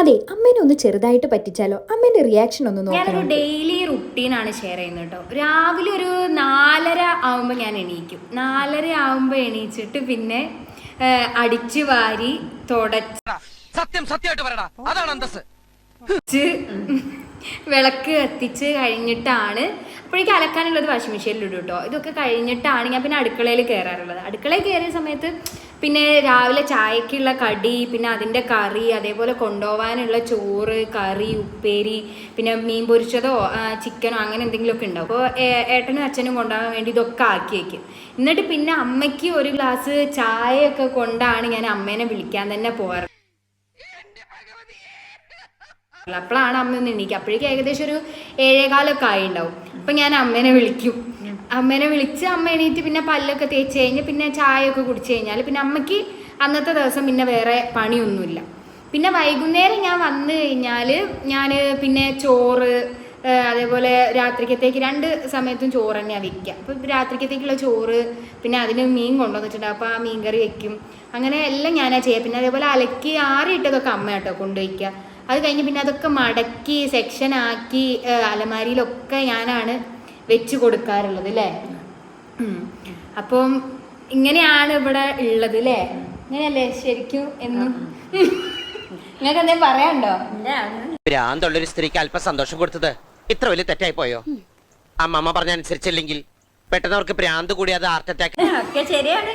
അതെ, അമ്മേനെ ഒന്ന് ചെറുതായിട്ട് പറ്റിച്ചാലോ? അമ്മേന്റെ റിയാക്ഷൻ ഒന്ന് ഞാനൊരു നോക്കണം. ഡെയിലി റുട്ടീനാണ് ഷെയർ ചെയ്യുന്നത് കേട്ടോ. രാവിലെ ഒരു 4:30 ആവുമ്പോൾ ഞാൻ എണീക്കും. 4:30 ആവുമ്പോൾ എണീച്ചിട്ട് പിന്നെ അടിച്ചു വാരി തുടച്ച് സത്യമായിട്ട് പറയടാ, അതാണ് അന്തസ്. വിളക്ക് കത്തിച്ച് കഴിഞ്ഞിട്ടാണ് അപ്പോഴേക്കും അലക്കാനുള്ളത് വാഷിംഗ് മെഷീനിൽ ഇടും കേട്ടോ. ഇതൊക്കെ കഴിഞ്ഞിട്ടാണ് ഞാൻ പിന്നെ അടുക്കളയിൽ കയറാറുള്ളത്. അടുക്കളയിൽ കയറിയ സമയത്ത് പിന്നെ രാവിലെ ചായക്കുള്ള കടി, പിന്നെ അതിൻ്റെ കറി, അതേപോലെ കൊണ്ടുപോകാനുള്ള ചോറ്, കറി, ഉപ്പേരി, പിന്നെ മീൻ പൊരിച്ചതോ ചിക്കനോ അങ്ങനെ എന്തെങ്കിലുമൊക്കെ ഉണ്ടാവും. അപ്പോൾ ഏട്ടനും അച്ഛനും കൊണ്ടുപോകാൻ വേണ്ടി ഇതൊക്കെ ആക്കി വയ്ക്കും. എന്നിട്ട് പിന്നെ അമ്മയ്ക്ക് ഒരു ഗ്ലാസ് ചായയൊക്കെ കൊണ്ടാണ് ഞാൻ അമ്മേനെ വിളിക്കാൻ തന്നെ പോകാറ്. അപ്പോഴാണ് അമ്മ ഒന്ന് എണീക്കുക. അപ്പോഴേക്കും ഏകദേശം ഒരു 7:15 ആയിട്ടുണ്ടാവും. അപ്പം ഞാൻ അമ്മേനെ വിളിക്കും. അമ്മേനെ വിളിച്ച് അമ്മ എണീറ്റ് പിന്നെ പല്ലൊക്കെ തേച്ച് കഴിഞ്ഞ് പിന്നെ ചായയൊക്കെ കുടിച്ച് കഴിഞ്ഞാൽ പിന്നെ അമ്മയ്ക്ക് അന്നത്തെ ദിവസം പിന്നെ വേറെ പണിയൊന്നുമില്ല. പിന്നെ വൈകുന്നേരം ഞാൻ വന്നു കഴിഞ്ഞാൽ ഞാൻ പിന്നെ ചോറ്, അതേപോലെ രാത്രിക്കത്തേക്ക് 2 സമയത്തും ചോറ് തന്നെയാണ് വെക്കുക. അപ്പോൾ രാത്രിക്കത്തേക്കുള്ള ചോറ്, പിന്നെ അതിന് മീൻ കൊണ്ടുവന്നിട്ടുണ്ട്, അപ്പോൾ ആ മീൻ കറി വെക്കും. അങ്ങനെ എല്ലാം ഞാനാ ചെയ്യുക. പിന്നെ അതേപോലെ അലക്കി ആറിയിട്ടതൊക്കെ അമ്മ കേട്ടോ കൊണ്ടുവയ്ക്കുക. അത് കഴിഞ്ഞ് പിന്നെ അതൊക്കെ മടക്കി സെക്ഷനാക്കി അലമാരിയിലൊക്കെ ഞാനാണ് വെച്ച് കൊടുക്കാറുള്ളത് അല്ലേ. അപ്പം ഇങ്ങനെയാണ് ഇവിടെ ഉള്ളത് അല്ലേ? ഇങ്ങനെയല്ലേ ശരിക്കും എന്നും? നിങ്ങൾക്ക് എന്തെങ്കിലും പറയാനുണ്ടോ? ഭ്രാന്തുള്ളൊരു സ്ത്രീക്ക് അല്പം സന്തോഷം കൊടുത്തത് ഇത്ര വലിയ തെറ്റായി പോയോ? അമ്മ പറഞ്ഞ അനുസരിച്ചില്ലെങ്കിൽ പെട്ടെന്ന് അവർക്ക് ഭ്രാന്ത് കൂടി അത് ഹാർട്ട് അറ്റാക്ക്. ഒക്കെ ശരിയാണ്.